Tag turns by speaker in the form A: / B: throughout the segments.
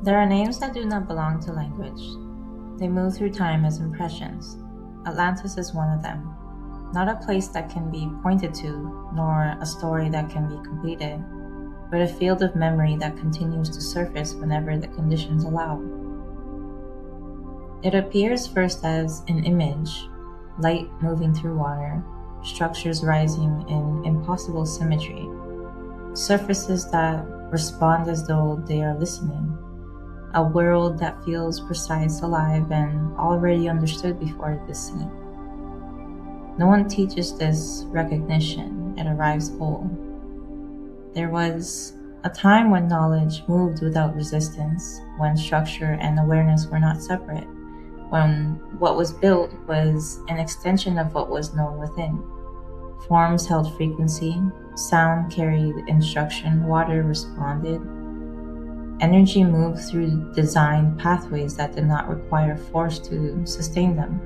A: There are names that do not belong to language. They move through time as impressions. Atlantis is one of them. Not a place that can be pointed to, nor a story that can be completed, but a field of memory that continues to surface whenever the conditions allow. It appears first as an image, light moving through water, structures rising in impossible symmetry, surfaces that respond as though they are listening, a world that feels precise, alive, and already understood before it is seen. No one teaches this recognition, it arrives whole. There was a time when knowledge moved without resistance, when structure and awareness were not separate, when what was built was an extension of what was known within. Forms held frequency, sound carried instruction, water responded. Energy moved through designed pathways that did not require force to sustain them.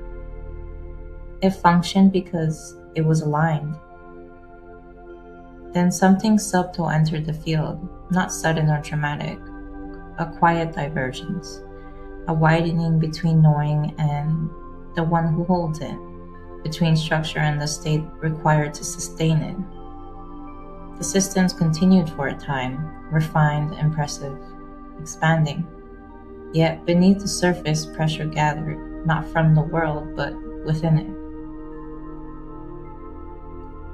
A: It functioned because it was aligned. Then something subtle entered the field, not sudden or dramatic, a quiet divergence, a widening between knowing and the one who holds it, between structure and the state required to sustain it. The systems continued for a time, refined, impressive, expanding. Yet beneath the surface, pressure gathered, not from the world, but within it.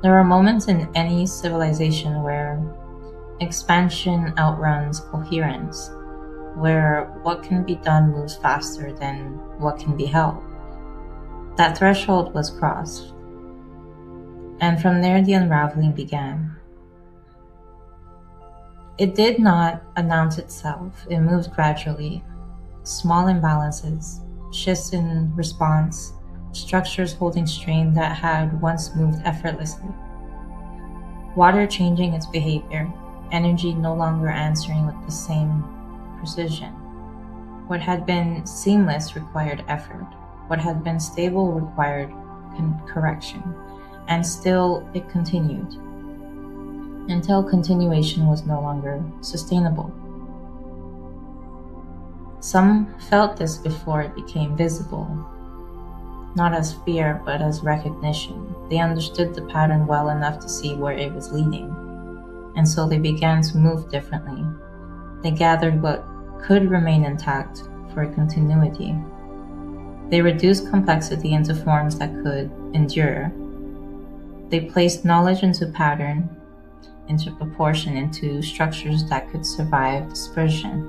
A: There are moments in any civilization where expansion outruns coherence, where what can be done moves faster than what can be held. That threshold was crossed, and from there the unraveling began. It did not announce itself, it moved gradually. Small imbalances, shifts in response, structures holding strain that had once moved effortlessly. Water changing its behavior, energy no longer answering with the same precision. What had been seamless required effort. What had been stable required correction. And still it continued, until continuation was no longer sustainable. Some felt this before it became visible, not as fear, but as recognition. They understood the pattern well enough to see where it was leading, and so they began to move differently. They gathered what could remain intact for continuity. They reduced complexity into forms that could endure. They placed knowledge into pattern, into proportion, into structures that could survive dispersion.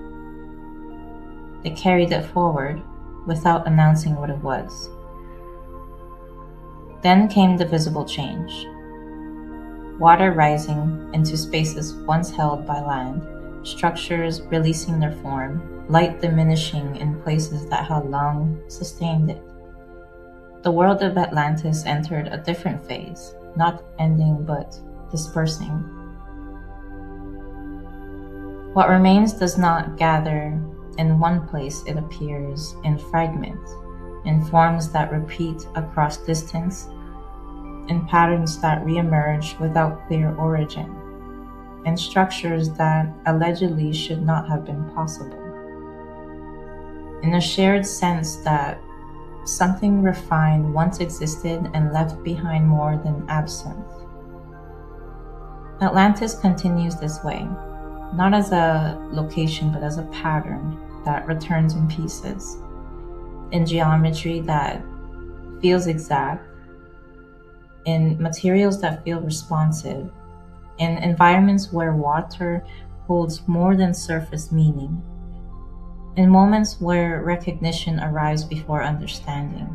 A: They carried it forward without announcing what it was. Then came the visible change. Water rising into spaces once held by land, structures releasing their form, light diminishing in places that had long sustained it. The world of Atlantis entered a different phase, not ending but dispersing. What remains does not gather in one place, it appears in fragments, in forms that repeat across distance, in patterns that reemerge without clear origin, in structures that allegedly should not have been possible. In a shared sense that something refined once existed and left behind more than absence. Atlantis continues this way, not as a location but as a pattern that returns in pieces, in geometry that feels exact, in materials that feel responsive, in environments where water holds more than surface meaning, in moments where recognition arrives before understanding.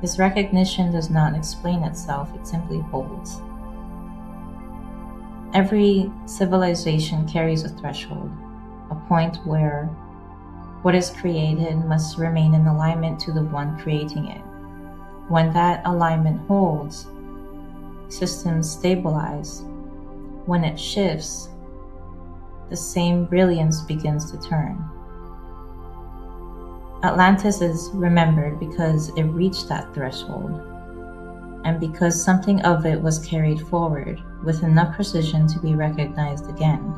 A: This recognition does not explain itself, it simply holds. Every civilization carries a threshold, a point where what is created must remain in alignment to the one creating it. When that alignment holds, systems stabilize. When it shifts, the same brilliance begins to turn. Atlantis is remembered because it reached that threshold, and because something of it was carried forward with enough precision to be recognized again.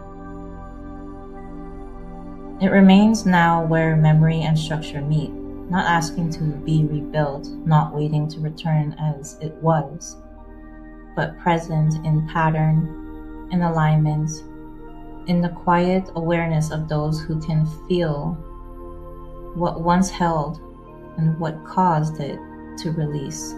A: It remains now where memory and structure meet, not asking to be rebuilt, not waiting to return as it was, but present in pattern, in alignment, in the quiet awareness of those who can feel what once held and what caused it to release.